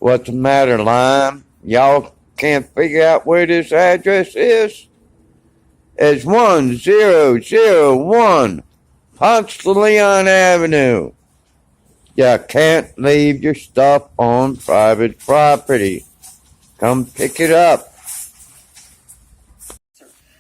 What's the matter, Lime? Y'all can't figure out where this address is? It's 1001 Ponce de Leon Avenue. You can't leave your stuff on private property. Come pick it up.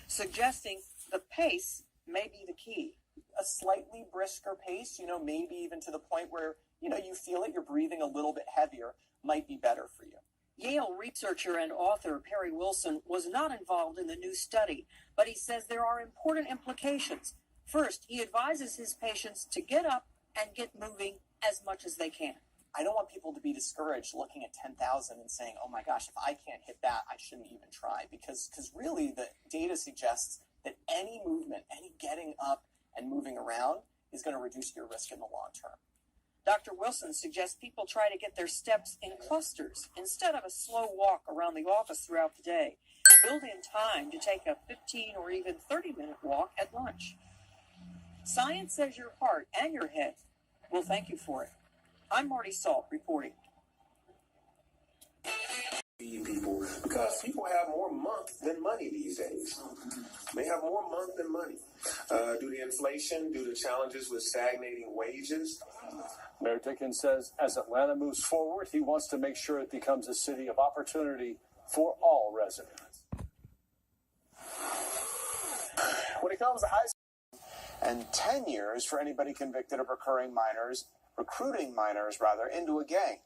Suggesting the pace may be the key. A slightly brisker pace, maybe even to the point where, you feel it, you're breathing a little bit heavier, might be better for you. Yale researcher and author Perry Wilson was not involved in the new study, but he says there are important implications. First, he advises his patients to get up and get moving as much as they can. I don't want people to be discouraged looking at 10,000 and saying, oh my gosh, if I can't hit that, I shouldn't even try. Because really the data suggests that any movement, any getting up and moving around is going to reduce your risk in the long term. Dr. Wilson suggests people try to get their steps in clusters instead of a slow walk around the office throughout the day. Build in time to take a 15 or even 30-minute walk at lunch. Science says your heart and your head will thank you for it. I'm Marty Salt reporting. People, because people have more month than money these days. They have more month than money. Due to inflation, due to challenges with stagnating wages. Mayor Dickens says as Atlanta moves forward, he wants to make sure it becomes a city of opportunity for all residents. When it comes to high school, and 10 years for anybody convicted of recruiting minors into a gang.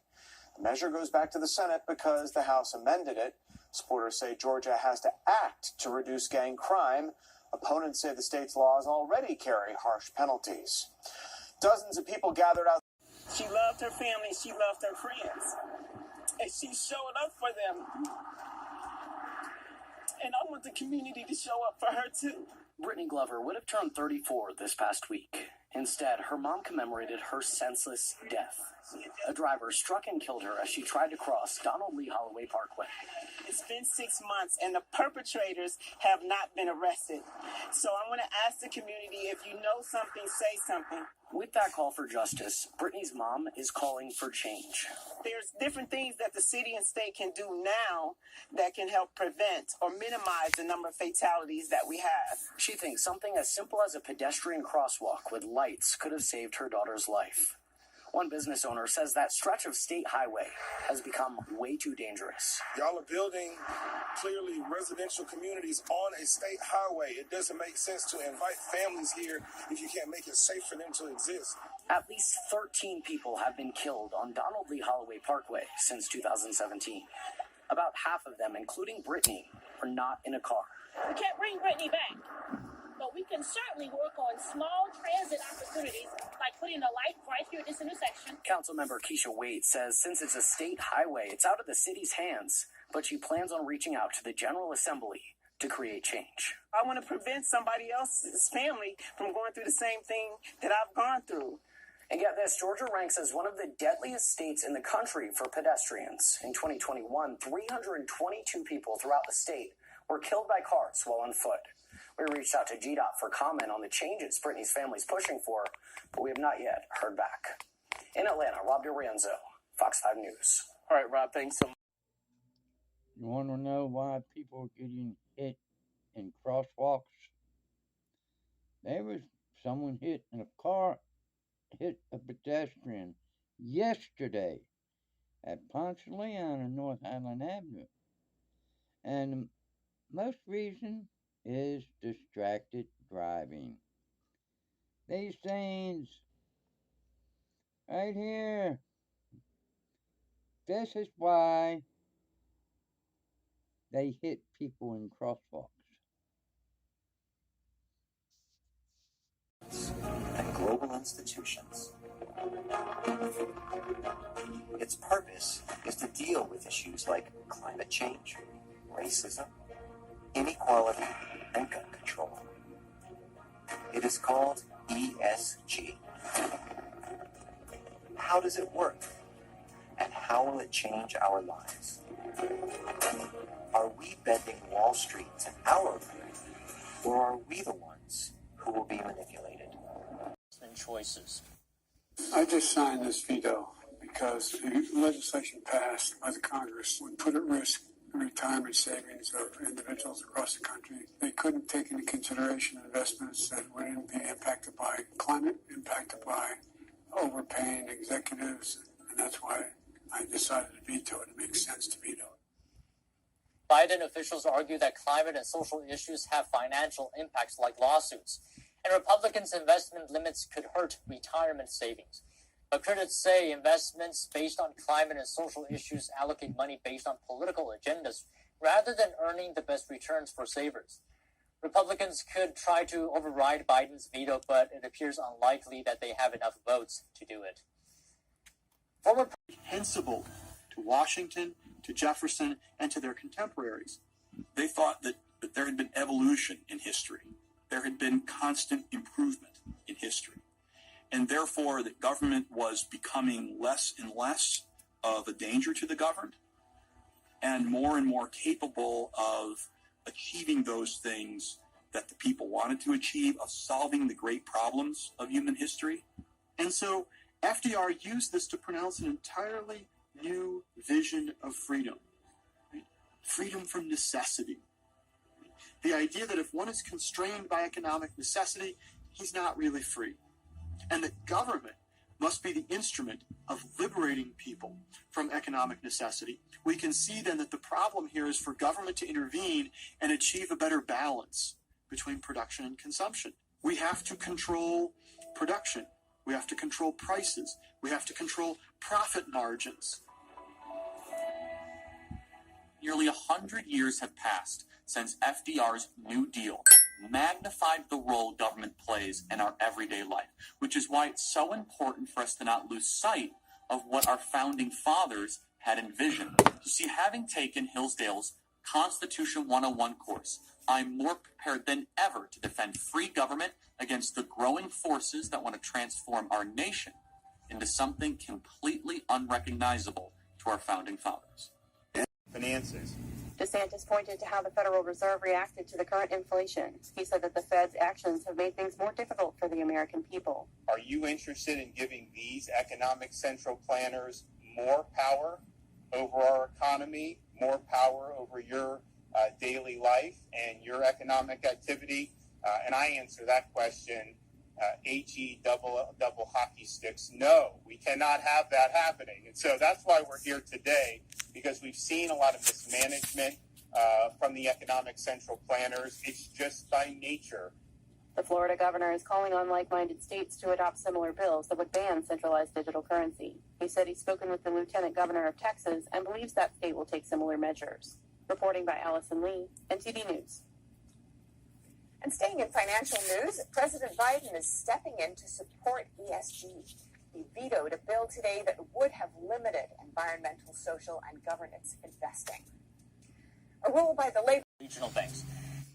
The measure goes back to the Senate because the House amended it. Supporters say Georgia has to act to reduce gang crime. Opponents say the state's laws already carry harsh penalties. Dozens of people gathered out. She loved her family. She loved her friends. And she's showing up for them. And I want the community to show up for her, too. Brittany Glover would have turned 34 this past week. Instead, her mom commemorated her senseless death. A driver struck and killed her as she tried to cross Donald Lee Holloway Parkway. It's been 6 months, and the perpetrators have not been arrested. So I want to ask the community, if you know something, say something. With that call for justice, Brittany's mom is calling for change. There's different things that the city and state can do now that can help prevent or minimize the number of fatalities that we have. She thinks something as simple as a pedestrian crosswalk with lights could have saved her daughter's life. One business owner says that stretch of state highway has become way too dangerous. Y'all are building clearly residential communities on a state highway. It doesn't make sense to invite families here if you can't make it safe for them to exist. At least 13 people have been killed on Donald Lee Holloway Parkway since 2017. About half of them, including Brittany, are not in a car. We can't bring Brittany back, but we can certainly work on small transit opportunities like putting a light right here at this intersection. Councilmember Keisha Wade says since it's a state highway, it's out of the city's hands, but she plans on reaching out to the General Assembly to create change. I want to prevent somebody else's family from going through the same thing that I've gone through. And get this, Georgia ranks as one of the deadliest states in the country for pedestrians. In 2021, 322 people throughout the state were killed by cars while on foot. We reached out to GDOT for comment on the changes Brittany's family's pushing for, but we have not yet heard back. In Atlanta, Rob DiRienzo, Fox 5 News. All right, Rob, thanks so much. You want to know why people are getting hit in crosswalks? There was someone hit in a car, hit a pedestrian yesterday at Ponce de Leon and North Highland Avenue. And the most reason is distracted driving. These things right here. This is why they hit people in crosswalks. And global institutions. Its purpose is to deal with issues like climate change, racism, inequality, and gun control. It is called ESG. How does it work? And how will it change our lives? Are we bending Wall Street to our will, or are we the ones who will be manipulated? And choices. I just signed this veto because the legislation passed by the Congress would put at risk the retirement savings of individuals across the country. They couldn't take into consideration investments that wouldn't be impacted by climate, impacted by overpaying executives, and that's why I decided to veto it. It makes sense to veto it. Biden officials argue that climate and social issues have financial impacts like lawsuits, and Republicans' investment limits could hurt retirement savings. But critics say investments based on climate and social issues allocate money based on political agendas rather than earning the best returns for savers. Republicans could try to override Biden's veto, but it appears unlikely that they have enough votes to do it. Comprehensible to Washington, to Jefferson, and to their contemporaries. They thought that there had been evolution in history. There had been constant improvement in history. And therefore, that government was becoming less and less of a danger to the governed and more capable of achieving those things that the people wanted to achieve, of solving the great problems of human history. And so FDR used this to pronounce an entirely new vision of freedom. Right? Freedom from necessity. The idea that if one is constrained by economic necessity, he's not really free. And that government must be the instrument of liberating people from economic necessity. We can see then that the problem here is for government to intervene and achieve a better balance between production and consumption. We have to control production. We have to control prices. We have to control profit margins. Nearly 100 years have passed since FDR's New Deal magnified the role government plays in our everyday life, which is why it's so important for us to not lose sight of what our founding fathers had envisioned. You see, having taken Hillsdale's Constitution 101 course, I'm more prepared than ever to defend free government against the growing forces that want to transform our nation into something completely unrecognizable to our founding fathers. Finances. DeSantis pointed to how the Federal Reserve reacted to the current inflation. He said that the Fed's actions have made things more difficult for the American people. Are you interested in giving these economic central planners more power over our economy, more power over your daily life and your economic activity? And I answer that question, HE double hockey sticks. No, we cannot have that happening. And so that's why we're here today, because we've seen a lot of mismanagement from the economic central planners. It's just by nature. The Florida governor is calling on like-minded states to adopt similar bills that would ban centralized digital currency. He said he's spoken with the lieutenant governor of Texas and believes that state will take similar measures. Reporting by Allison Lee, NTD News. And staying in financial news, President Biden is stepping in to support ESG. He vetoed a bill today that would have limited environmental, social, and governance investing. A rule by the labor Regional banks.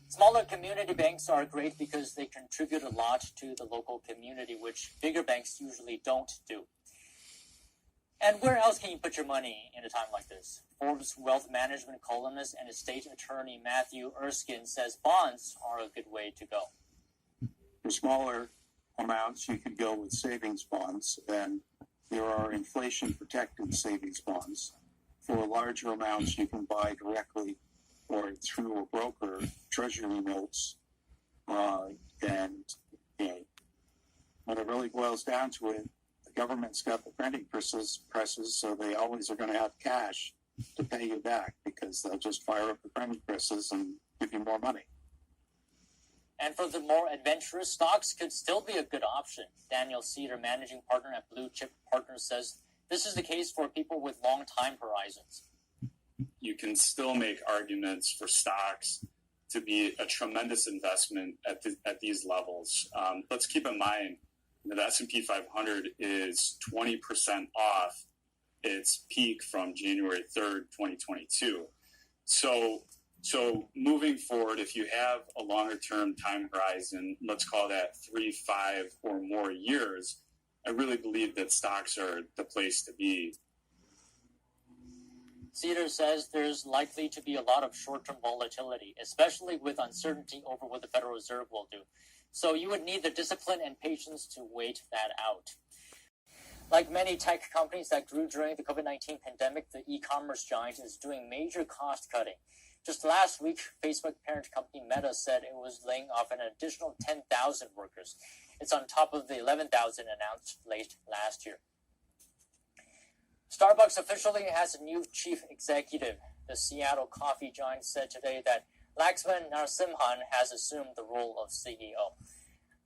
Smaller community banks are great because they contribute a lot to the local community, which bigger banks usually don't do. And where else can you put your money in a time like this? Forbes wealth management columnist and estate attorney Matthew Erskine says bonds are a good way to go. For smaller amounts, you could go with savings bonds, and there are inflation-protected savings bonds. For larger amounts, you can buy directly or through a broker treasury notes, and when it really boils down to it, the government's got the printing presses, so they always are going to have cash to pay you back because they'll just fire up the printing presses and give you more money. And for the more adventurous, stocks could still be a good option. Daniel Cedar, managing partner at Blue Chip Partners, says this is the case for people with long time horizons. You can still make arguments for stocks to be a tremendous investment at these levels. Let's keep in mind that the S&P 500 is 20% off its peak from January 3rd, 2022. So moving forward, if you have a longer term time horizon, let's call that 3, 5, or more years, I really believe that stocks are the place to be. Cedar says there's likely to be a lot of short-term volatility, especially with uncertainty over what the Federal Reserve will do. So you would need the discipline and patience to wait that out. Like many tech companies that grew during the COVID-19 pandemic, the e-commerce giant is doing major cost cutting. Just last week, Facebook parent company Meta said it was laying off an additional 10,000 workers. It's on top of the 11,000 announced late last year. Starbucks officially has a new chief executive. The Seattle coffee giant said today that Laxman Narasimhan has assumed the role of CEO.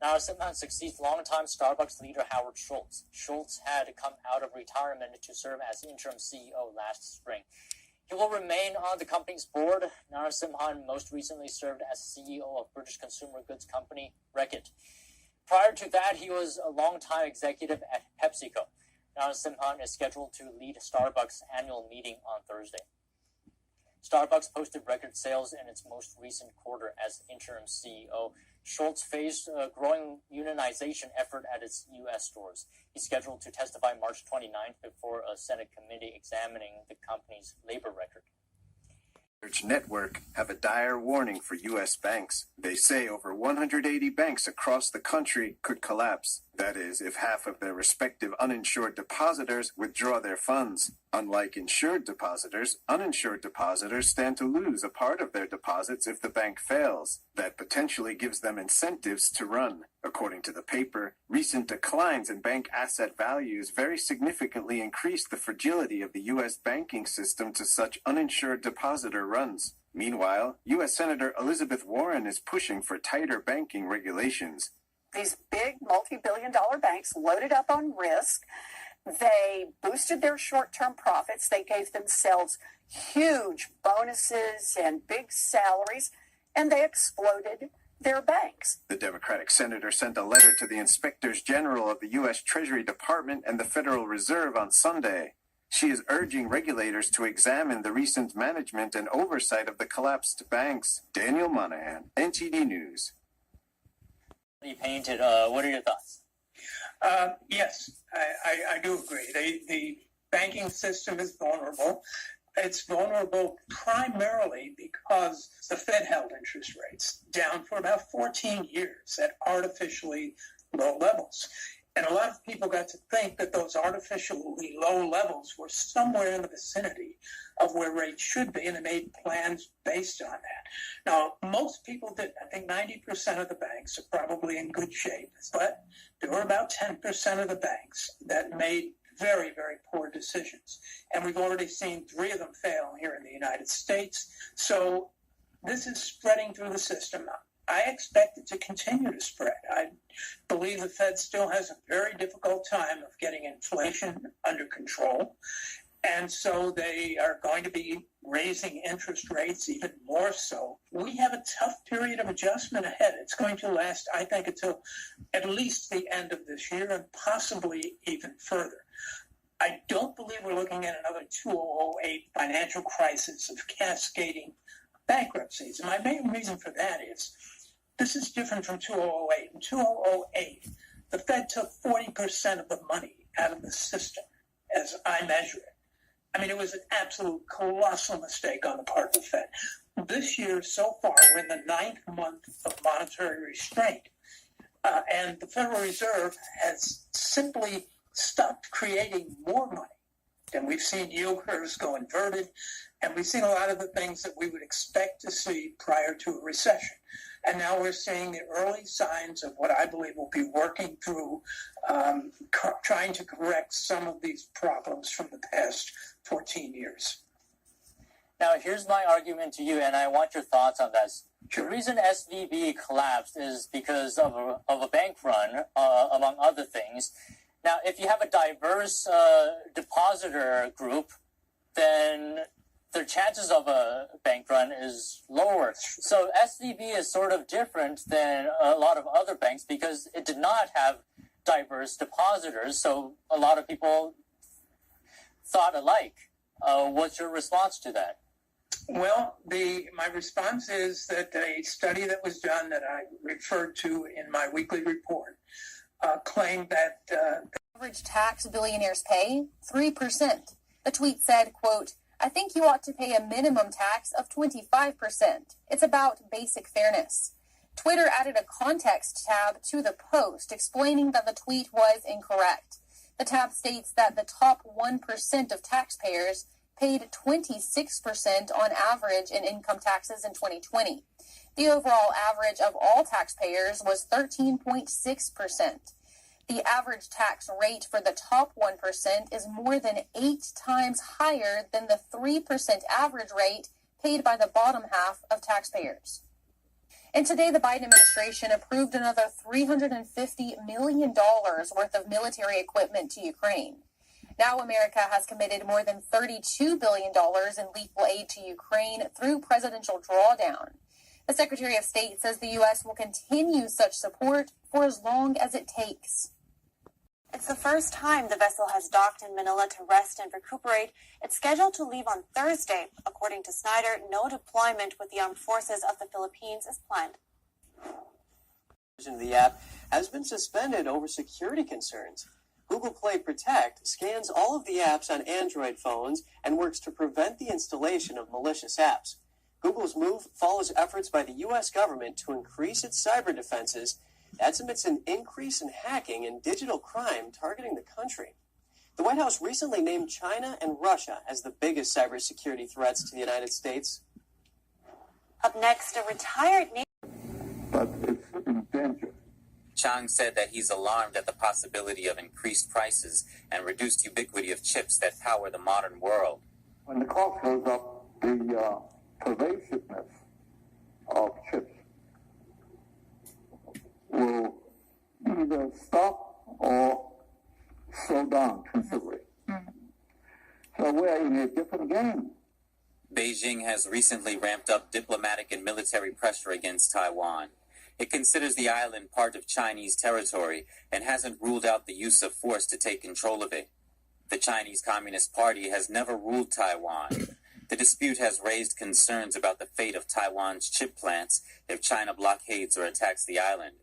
Narasimhan succeeds longtime Starbucks leader Howard Schultz. Schultz had come out of retirement to serve as interim CEO last spring. He will remain on the company's board. Narasimhan most recently served as CEO of British consumer goods company Reckitt. Prior to that, he was a longtime executive at PepsiCo. Narasimhan is scheduled to lead Starbucks' annual meeting on Thursday. Starbucks posted record sales in its most recent quarter as interim CEO. Schultz faced a growing unionization effort at its U.S. stores. He's scheduled to testify March 29th before a Senate committee examining the company's labor record. Network have a dire warning for U.S. banks. They say over 180 banks across the country could collapse. That is, if half of their respective uninsured depositors withdraw their funds. Unlike insured depositors, uninsured depositors stand to lose a part of their deposits if the bank fails. That potentially gives them incentives to run. According to the paper, recent declines in bank asset values very significantly increased the fragility of the U.S. banking system to such uninsured depositor runs. Meanwhile, U.S. Senator Elizabeth Warren is pushing for tighter banking regulations. These big multi-billion-dollar banks loaded up on risk. They boosted their short-term profits. They gave themselves huge bonuses and big salaries, and they exploded their banks. The Democratic senator sent a letter to the inspectors general of the U.S. Treasury Department and the Federal Reserve on Sunday. She is urging regulators to examine the recent management and oversight of the collapsed banks. Daniel Monahan, NTD News. Painted. What are your thoughts? Yes, I do agree. The banking system is vulnerable. It's vulnerable primarily because the Fed held interest rates down for about 14 years at artificially low levels. And a lot of people got to think that those artificially low levels were somewhere in the vicinity of where rates should be, and they made plans based on that. Now, most people did. I think 90% of the banks are probably in good shape, but there were about 10% of the banks that made very, very poor decisions. And we've already seen 3 of them fail here in the United States. So this is spreading through the system. I expect it to continue to spread. I believe the Fed still has a very difficult time of getting inflation under control. And so they are going to be raising interest rates even more so. We have a tough period of adjustment ahead. It's going to last, I think, until at least the end of this year and possibly even further. I don't believe we're looking at another 2008 financial crisis of cascading bankruptcies. And my main reason for that is this is different from 2008. In 2008, the Fed took 40% of the money out of the system, as I measure it. I mean, it was an absolute colossal mistake on the part of the Fed. This year, so far, we're in the 9th month of monetary restraint. And the Federal Reserve has simply stopped creating more money. And we've seen yield curves go inverted, and we've seen a lot of the things that we would expect to see prior to a recession. And now we're seeing the early signs of what I believe will be working through trying to correct some of these problems from the past 14 years. Now, here's my argument to you, and I want your thoughts on this. Sure. The reason SVB collapsed is because of a bank run, among other things. Now, if you have a diverse depositor group, then the chances of a bank run is lower. So SVB is sort of different than a lot of other banks because it did not have diverse depositors. So a lot of people thought alike. What's your response to that? Well, my response is that a study that was done that I referred to in my weekly report claimed that average tax billionaires pay 3%. The tweet said, quote, "I think you ought to pay a minimum tax of 25%. It's about basic fairness." Twitter added a context tab to the post explaining that the tweet was incorrect. The tab states that the top 1% of taxpayers paid 26% on average in income taxes in 2020. The overall average of all taxpayers was 13.6%. The average tax rate for the top 1% is more than 8 times higher than the 3% average rate paid by the bottom half of taxpayers. And today, the Biden administration approved another $350 million worth of military equipment to Ukraine. Now America has committed more than $32 billion in lethal aid to Ukraine through presidential drawdown. The Secretary of State says the U.S. will continue such support for as long as it takes. It's the first time the vessel has docked in Manila to rest and recuperate. It's scheduled to leave on Thursday. According to Snyder, no deployment with the armed forces of the Philippines is planned. The app has been suspended over security concerns. Google Play Protect scans all of the apps on Android phones and works to prevent the installation of malicious apps. Google's move follows efforts by the U.S. government to increase its cyber defenses. That's amidst an increase in hacking and digital crime targeting the country. The White House recently named China and Russia as the biggest cybersecurity threats to the United States. Up next, a retired But it's in danger. Chang said that he's alarmed at the possibility of increased prices and reduced ubiquity of chips that power the modern world. When the cost goes up, the pervasiveness of chips will either stop or slow down considerably. So we're in a different game. Beijing has recently ramped up diplomatic and military pressure against Taiwan. It considers the island part of Chinese territory and hasn't ruled out the use of force to take control of it. The Chinese Communist Party has never ruled Taiwan. The dispute has raised concerns about the fate of Taiwan's chip plants if China blockades or attacks the island.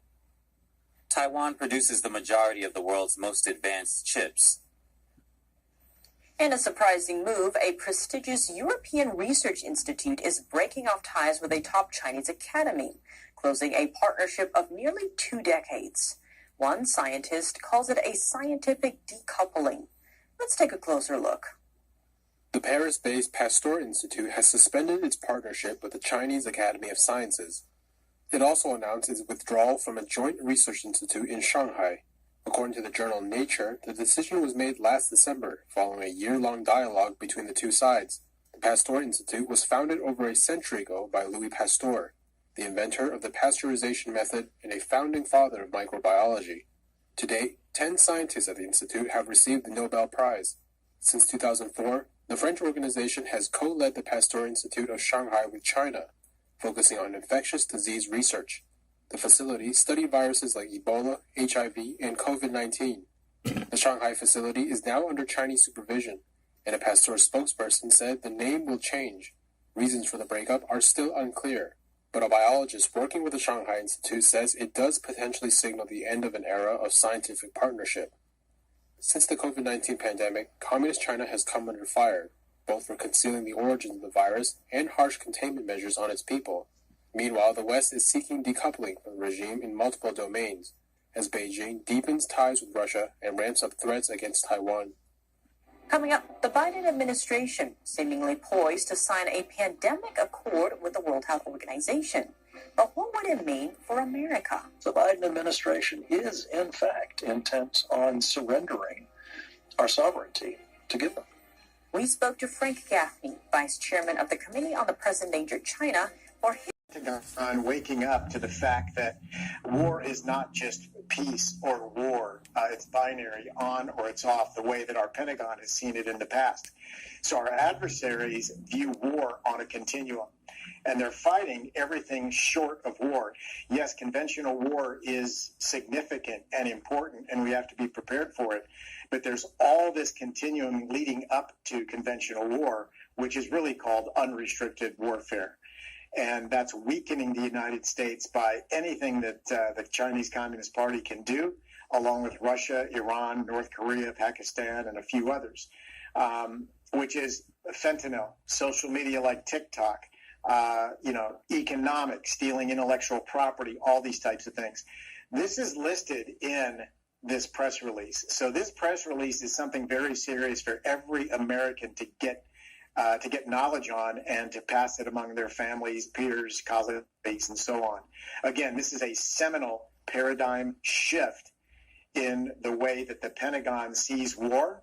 Taiwan produces the majority of the world's most advanced chips. In a surprising move, a prestigious European research institute is breaking off ties with a top Chinese academy, closing a partnership of nearly 2 decades. One scientist calls it a scientific decoupling. Let's take a closer look. The Paris-based Pasteur Institute has suspended its partnership with the Chinese Academy of Sciences. It also announced its withdrawal from a joint research institute in Shanghai. According to the journal Nature, the decision was made last December, following a year-long dialogue between the two sides. The Pasteur Institute was founded over a century ago by Louis Pasteur, the inventor of the pasteurization method and a founding father of microbiology. To date, 10 scientists at the institute have received the Nobel Prize. Since 2004, the French organization has co-led the Pasteur Institute of Shanghai with China, focusing on infectious disease research. The facility studied viruses like Ebola, HIV, and COVID-19. The Shanghai facility is now under Chinese supervision, and a Pasteur spokesperson said the name will change. Reasons for the breakup are still unclear, but a biologist working with the Shanghai Institute says it does potentially signal the end of an era of scientific partnership. Since the COVID-19 pandemic, Communist China has come under fire, both for concealing the origins of the virus and harsh containment measures on its people. Meanwhile, the West is seeking decoupling from the regime in multiple domains, as Beijing deepens ties with Russia and ramps up threats against Taiwan. Coming up, the Biden administration seemingly poised to sign a pandemic accord with the World Health Organization. But what would it mean for America? The Biden administration is, in fact, intent on surrendering our sovereignty to give them. We spoke to Frank Gaffney, vice chairman of the Committee on the Present-Endangered China, for his on waking up to the fact that war is not just peace or war. It's binary, on or it's off, the way that our Pentagon has seen it in the past. So our adversaries view war on a continuum, and they're fighting everything short of war. Yes, conventional war is significant and important, and we have to be prepared for it. But there's all this continuum leading up to conventional war, which is really called unrestricted warfare. And that's weakening the United States by anything that the Chinese Communist Party can do, along with Russia, Iran, North Korea, Pakistan, and a few others, which is fentanyl, social media like TikTok, economics, stealing intellectual property, all these types of things. This is listed in this press release. So this press release is something very serious for every American to get knowledge on and to pass it among their families, peers, colleagues, and so on. Again, this is a seminal paradigm shift in the way that the Pentagon sees war,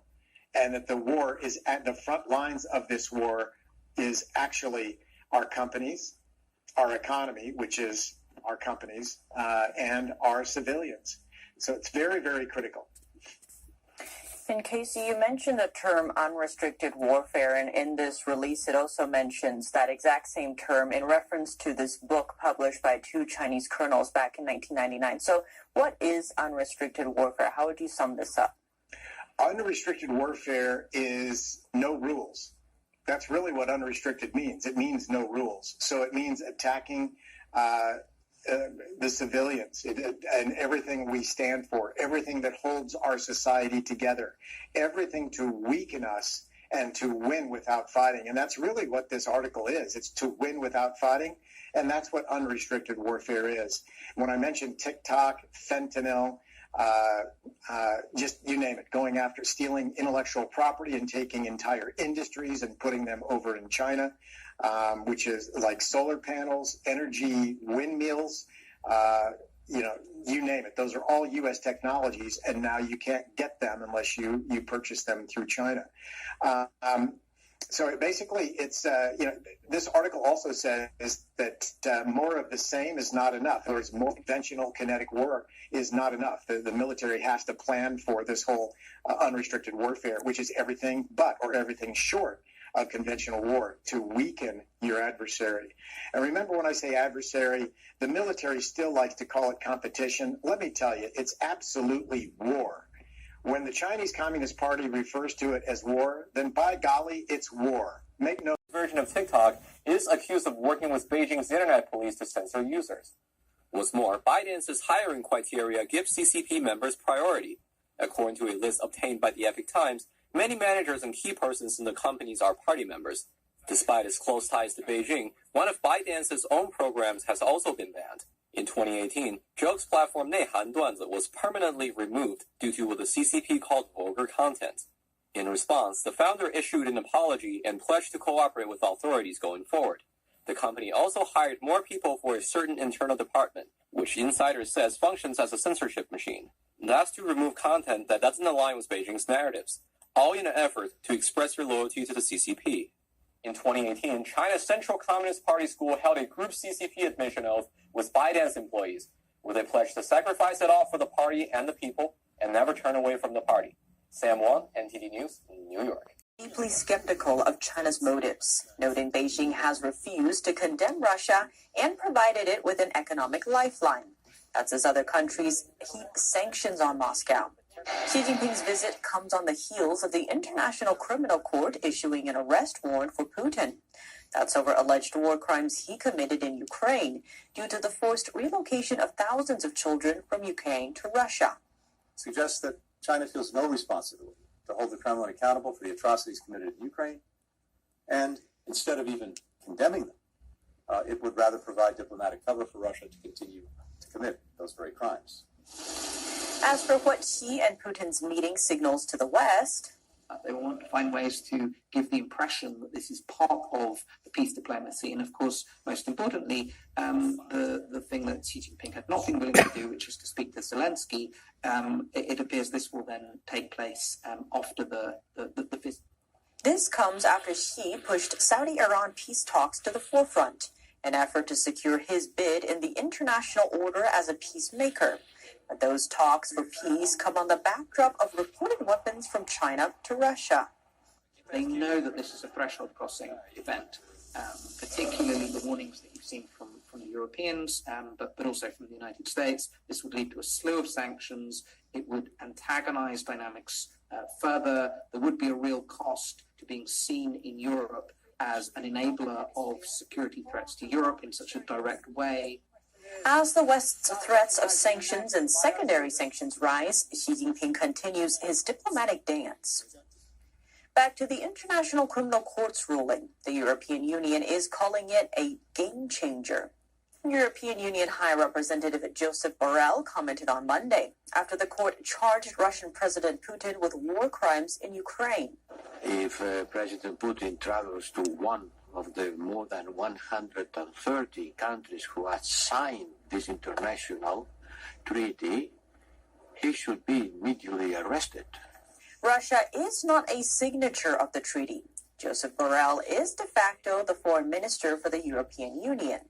and that the war is at the front lines of this war is actually our companies, our economy, which is our companies, and our civilians. So it's very, very critical. And Casey, you mentioned the term unrestricted warfare, and in this release it also mentions that exact same term in reference to this book published by two Chinese colonels back in 1999. So what is unrestricted warfare? How would you sum this up? Unrestricted warfare is no rules. That's really what unrestricted means. It means no rules. So it means attacking the civilians and everything we stand for, everything that holds our society together, everything to weaken us and to win without fighting. And that's really what this article is. It's to win without fighting. And that's what unrestricted warfare is. When I mentioned TikTok, fentanyl, just you name it, going after stealing intellectual property and taking entire industries and putting them over in China, which is like solar panels, energy, windmills, you name it. Those are all U.S. technologies, and now you can't get them unless you purchase them through China. So it's this article also says that more of the same is not enough. In other words, more conventional kinetic war is not enough. The military has to plan for this whole unrestricted warfare, which is everything but or everything short of conventional war, to weaken your adversary. And remember, when I say adversary, the military still likes to call it competition. Let me tell you, it's absolutely war. When the Chinese Communist Party refers to it as war, then by golly, it's war. Make no version of TikTok is accused of working with Beijing's internet police to censor users. What's more, ByteDance's hiring criteria gives CCP members priority. According to a list obtained by the Epoch Times, many managers and key persons in the companies are party members. Despite its close ties to Beijing, one of ByteDance's own programs has also been banned. In 2018, jokes platform 内涵段子 was permanently removed due to what the CCP called vulgar content. In response, the founder issued an apology and pledged to cooperate with authorities going forward. The company also hired more people for a certain internal department, which Insider says functions as a censorship machine. That's to remove content that doesn't align with Beijing's narratives, all in an effort to express your loyalty to the CCP. In 2018, China's Central Communist Party School held a group CCP admission oath with ByteDance employees, where they pledged to sacrifice it all for the party and the people and never turn away from the party. Sam Wong, NTD News, New York. Deeply skeptical of China's motives, noting Beijing has refused to condemn Russia and provided it with an economic lifeline. That's as other countries heap sanctions on Moscow. Xi Jinping's visit comes on the heels of the International Criminal Court issuing an arrest warrant for Putin. That's over alleged war crimes he committed in Ukraine due to the forced relocation of thousands of children from Ukraine to Russia. Suggests that China feels no responsibility to hold the Kremlin accountable for the atrocities committed in Ukraine, and instead of even condemning them, it would rather provide diplomatic cover for Russia to continue to commit those very crimes. As for what Xi and Putin's meeting signals to the West, they want to find ways to give the impression that this is part of the peace diplomacy. And of course, most importantly, the thing that Xi Jinping had not been willing to do, which is to speak to Zelensky, it appears this will then take place after the visit. This comes after Xi pushed Saudi-Iran peace talks to the forefront, an effort to secure his bid in the international order as a peacemaker. But those talks for peace come on the backdrop of reported weapons from China to Russia. They know that this is a threshold crossing event, particularly the warnings that you've seen from the Europeans, but also from the United States. This would lead to a slew of sanctions. It would antagonize dynamics further. There would be a real cost to being seen in Europe as an enabler of security threats to Europe in such a direct way. As the West's threats of sanctions and secondary sanctions rise, Xi Jinping continues his diplomatic dance. Back to the International Criminal Court's ruling, the European Union is calling it a game changer. European Union High Representative Joseph Borrell commented on Monday after the court charged Russian President Putin with war crimes in Ukraine. If President Putin travels to one of the more than 130 countries who have signed this international treaty, he should be immediately arrested. Russia is not a signature of the treaty. Joseph Borrell is de facto the foreign minister for the European Union.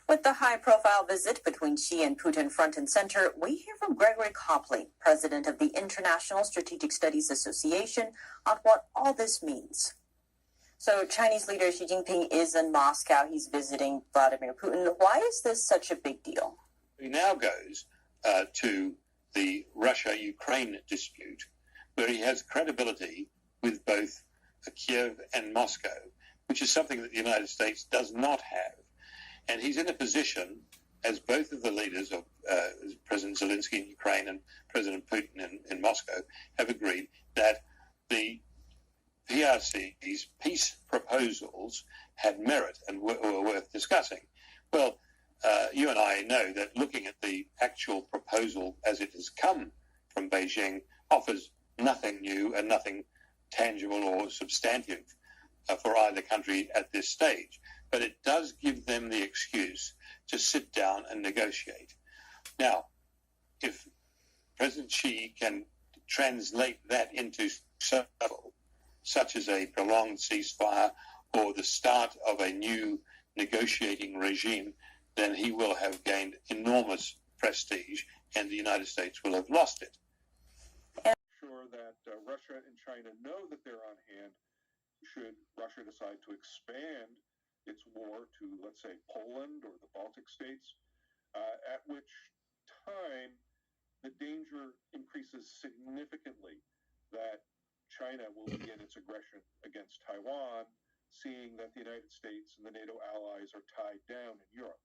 With the high-profile visit between Xi and Putin front and center, we hear from Gregory Copley, president of the International Strategic Studies Association, on what all this means. So Chinese leader Xi Jinping is in Moscow. He's visiting Vladimir Putin. Why is this such a big deal? He now goes to the Russia-Ukraine dispute, where he has credibility with both Kiev and Moscow, which is something that the United States does not have. And he's in a position, as both of the leaders of President Zelensky in Ukraine and President Putin in Moscow have agreed, that the PRC's peace proposals had merit and were worth discussing. Well, you and I know that looking at the actual proposal as it has come from Beijing offers nothing new and nothing tangible or substantive for either country at this stage. But it does give them the excuse to sit down and negotiate. Now, if President Xi can translate that into such as a prolonged ceasefire or the start of a new negotiating regime, then he will have gained enormous prestige and the United States will have lost it. Sure that Russia and China know that they're on hand should Russia decide to expand its war to, let's say, Poland or the Baltic states, at which time the danger increases significantly that China will begin its aggression against Taiwan, seeing that the United States and the NATO allies are tied down in Europe.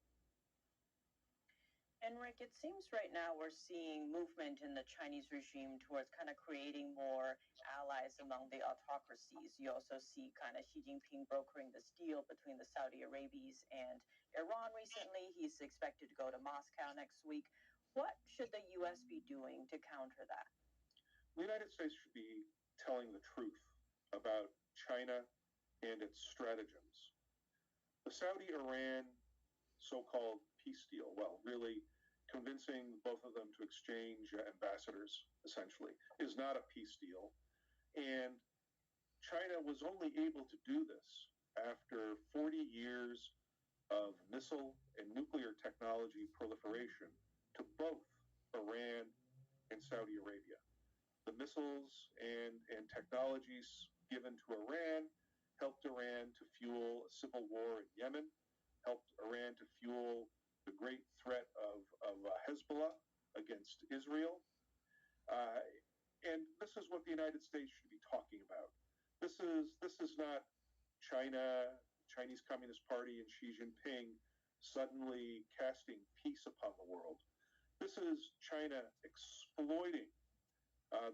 And Rick, it seems right now we're seeing movement in the Chinese regime towards kind of creating more allies among the autocracies. You also see kind of Xi Jinping brokering this deal between the Saudi Arabians and Iran recently. He's expected to go to Moscow next week. What should the U.S. be doing to counter that? The United States should be telling the truth about China and its stratagems. The Saudi-Iran so-called peace deal, well, really convincing both of them to exchange ambassadors, essentially, is not a peace deal. And China was only able to do this after 40 years of missile and nuclear technology proliferation to both Iran and Saudi Arabia. The missiles and technologies given to Iran helped Iran to fuel a civil war in Yemen, helped Iran to fuel the great threat of Hezbollah against Israel. And this is what the United States should be talking about. This is not Chinese Communist Party and Xi Jinping suddenly casting peace upon the world. This is China exploiting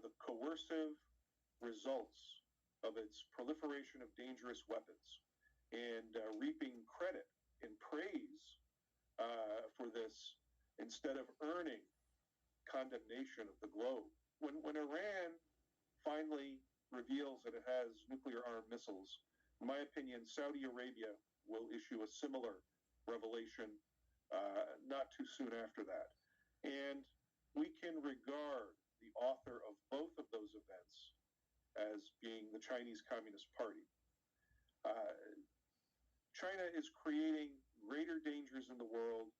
the coercive results of its proliferation of dangerous weapons and reaping credit and praise for this instead of earning condemnation of the globe. When Iran finally reveals that it has nuclear-armed missiles, in my opinion, Saudi Arabia will issue a similar revelation not too soon after that. And we can regard the author of both of those events as being the Chinese Communist Party. China is creating greater dangers in the world,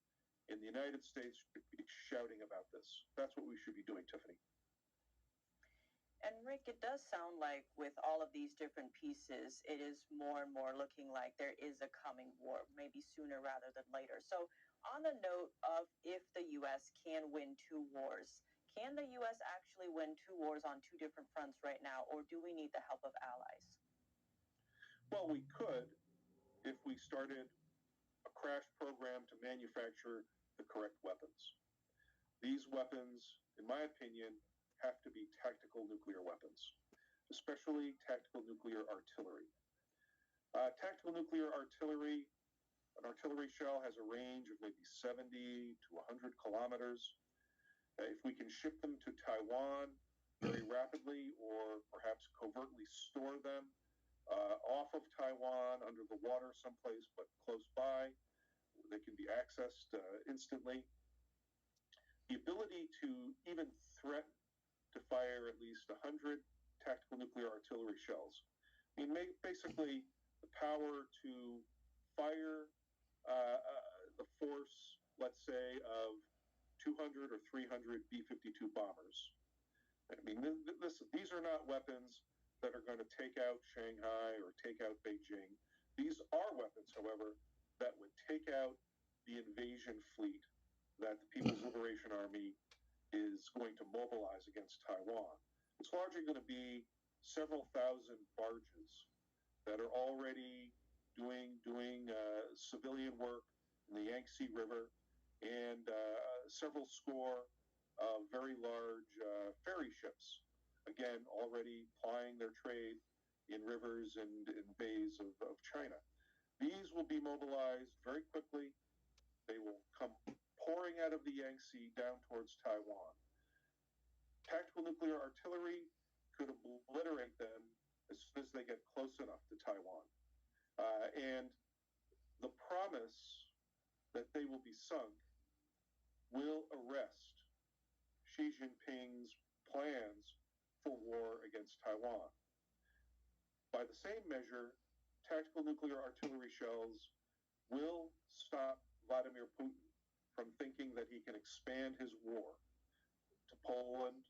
and the United States should be shouting about this. That's what we should be doing, Tiffany. And Rick, it does sound like with all of these different pieces, it is more and more looking like there is a coming war, maybe sooner rather than later. So on the note of if the U.S. can win two wars, can the U.S. actually win two wars on two different fronts right now, or do we need the help of allies? Well, we could if we started a crash program to manufacture the correct weapons. These weapons, in my opinion, have to be tactical nuclear weapons, especially tactical nuclear artillery. Tactical nuclear artillery An artillery shell has a range of maybe 70 to 100 kilometers. If we can ship them to Taiwan very rapidly, or perhaps covertly store them off of Taiwan under the water someplace but close by, they can be accessed instantly. The ability to even threaten to fire at least 100 tactical nuclear artillery shells. I mean, basically the power to fire the force, let's say, of 200 or 300 B-52 bombers. I mean, these are not weapons that are going to take out Shanghai or take out Beijing. These are weapons, however, that would take out the invasion fleet that the People's Liberation Army is going to mobilize against Taiwan. It's largely going to be several thousand barges that are already doing civilian work in the Yangtze River, and several score of very large ferry ships, again, already plying their trade in rivers and in bays of China. These will be mobilized very quickly. They will come pouring out of the Yangtze down towards Taiwan. Tactical nuclear artillery could obliterate them as soon as they get close enough to Taiwan. And the promise that they will be sunk will arrest Xi Jinping's plans for war against Taiwan. By the same measure, tactical nuclear artillery shells will stop Vladimir Putin from thinking that he can expand his war to Poland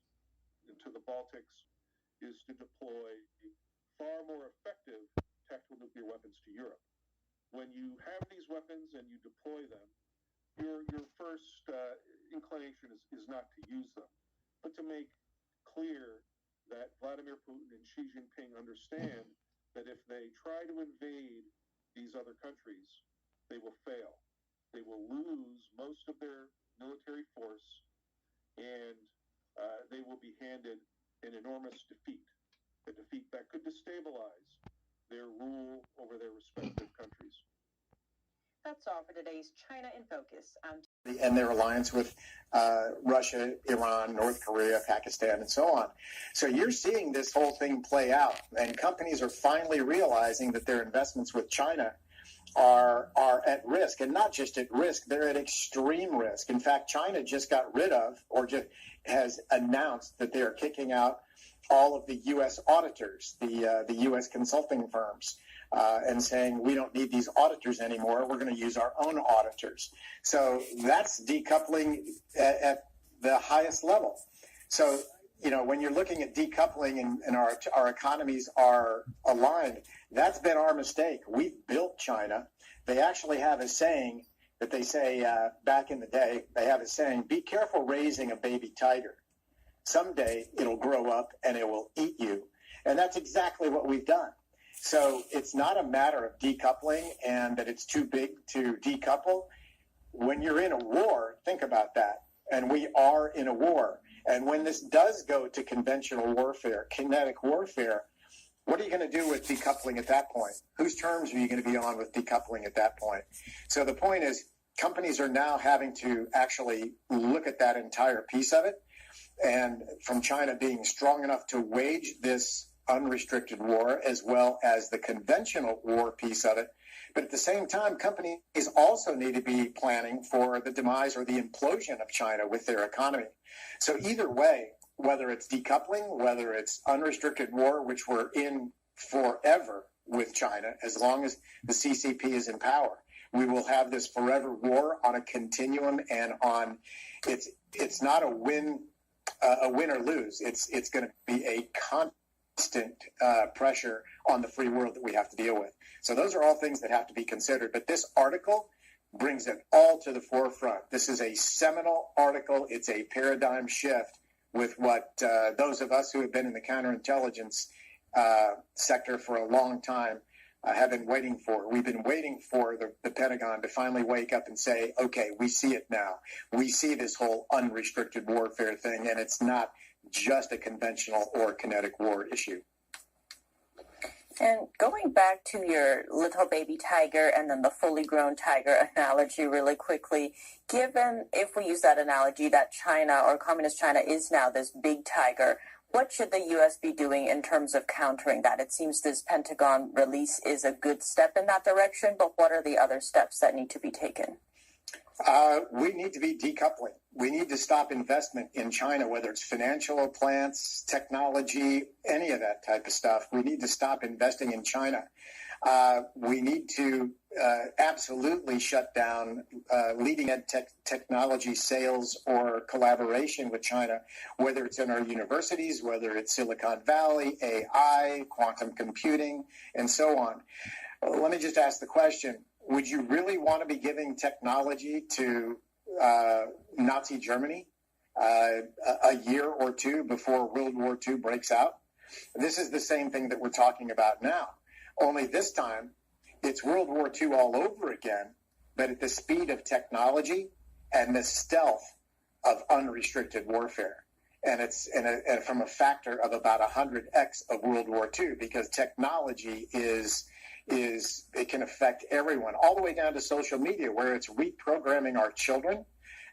and to the Baltics, is to deploy far more effective tactical nuclear weapons to Europe. When you have these weapons and you deploy them, your first inclination is not to use them, but to make clear that Vladimir Putin and Xi Jinping understand that if they try to invade these other countries, they will fail. They will lose most of their military force, and they will be handed an enormous defeat, a defeat that could destabilize their rule over their respective countries. That's all for today's China in Focus. And their alliance with Russia, Iran, North Korea, Pakistan, and so on. So you're seeing this whole thing play out, and companies are finally realizing that their investments with China are at risk, and not just at risk, they're at extreme risk. In fact, China just got rid of, or just has announced that they are kicking out all of the U.S. auditors, the U.S. consulting firms, and saying, we don't need these auditors anymore. We're going to use our own auditors. So that's decoupling at the highest level. So, you know, when you're looking at decoupling and our economies are aligned, that's been our mistake. We've built China. They actually have a saying that they say back in the day, they have a saying, be careful raising a baby tiger. Someday it'll grow up and it will eat you. And that's exactly what we've done. So it's not a matter of decoupling and that it's too big to decouple. When you're in a war, think about that. And we are in a war. And when this does go to conventional warfare, kinetic warfare, what are you going to do with decoupling at that point? Whose terms are you going to be on with decoupling at that point? So the point is, companies are now having to actually look at that entire piece of it. And from China being strong enough to wage this unrestricted war, as well as the conventional war piece of it. But at the same time, companies also need to be planning for the demise or the implosion of China with their economy. So either way, whether it's decoupling, whether it's unrestricted war, which we're in forever with China, as long as the CCP is in power, we will have this forever war on a continuum, and on it's not a win or lose. It's going to be a constant pressure on the free world that we have to deal with. So those are all things that have to be considered. But this article brings it all to the forefront. This is a seminal article. It's a paradigm shift with what those of us who have been in the counterintelligence sector for a long time have been waiting for. We've been waiting for the Pentagon to finally wake up and say, okay, we see it now. We see this whole unrestricted warfare thing, and it's not just a conventional or kinetic war issue. And going back to your little baby tiger and then the fully grown tiger analogy really quickly, given, if we use that analogy, that China or communist China is now this big tiger, what should the U.S. be doing in terms of countering that? It seems this Pentagon release is a good step in that direction, but what are the other steps that need to be taken? We need to be decoupling. We need to stop investment in China, whether it's financial plants, technology, any of that type of stuff. We need to stop investing in China. We need to absolutely shut down leading edge technology sales or collaboration with China, whether it's in our universities, whether it's Silicon Valley, AI, quantum computing, and so on. Let me just ask the question. Would you really want to be giving technology to Nazi Germany a year or two before World War II breaks out? This is the same thing that we're talking about now. Only this time, it's World War II all over again, but at the speed of technology and the stealth of unrestricted warfare. And it's and from a factor of about 100x of World War II, because technology it can affect everyone, all the way down to social media, where it's reprogramming our children,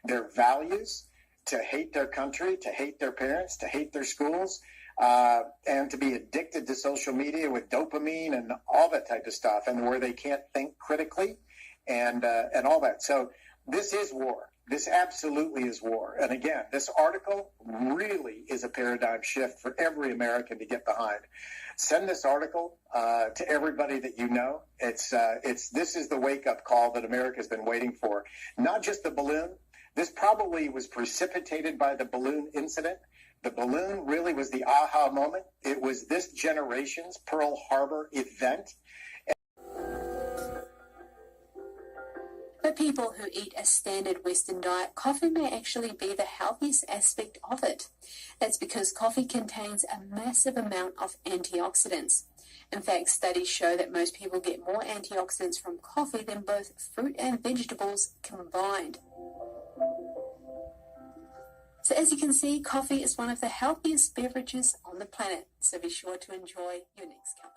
their values, to hate their country, to hate their parents, to hate their schools, and to be addicted to social media with dopamine and all that type of stuff, and where they can't think critically and all that. So this is war. This absolutely is war. And again, this article really is a paradigm shift for every American to get behind. Send this article to everybody that you know. This is the wake-up call that America's been waiting for. Not just the balloon. This probably was precipitated by the balloon incident. The balloon really was the aha moment. It was this generation's Pearl Harbor event. For people who eat a standard Western diet, coffee may actually be the healthiest aspect of it. That's because coffee contains a massive amount of antioxidants. In fact, studies show that most people get more antioxidants from coffee than both fruit and vegetables combined. So as you can see, coffee is one of the healthiest beverages on the planet, so be sure to enjoy your next cup.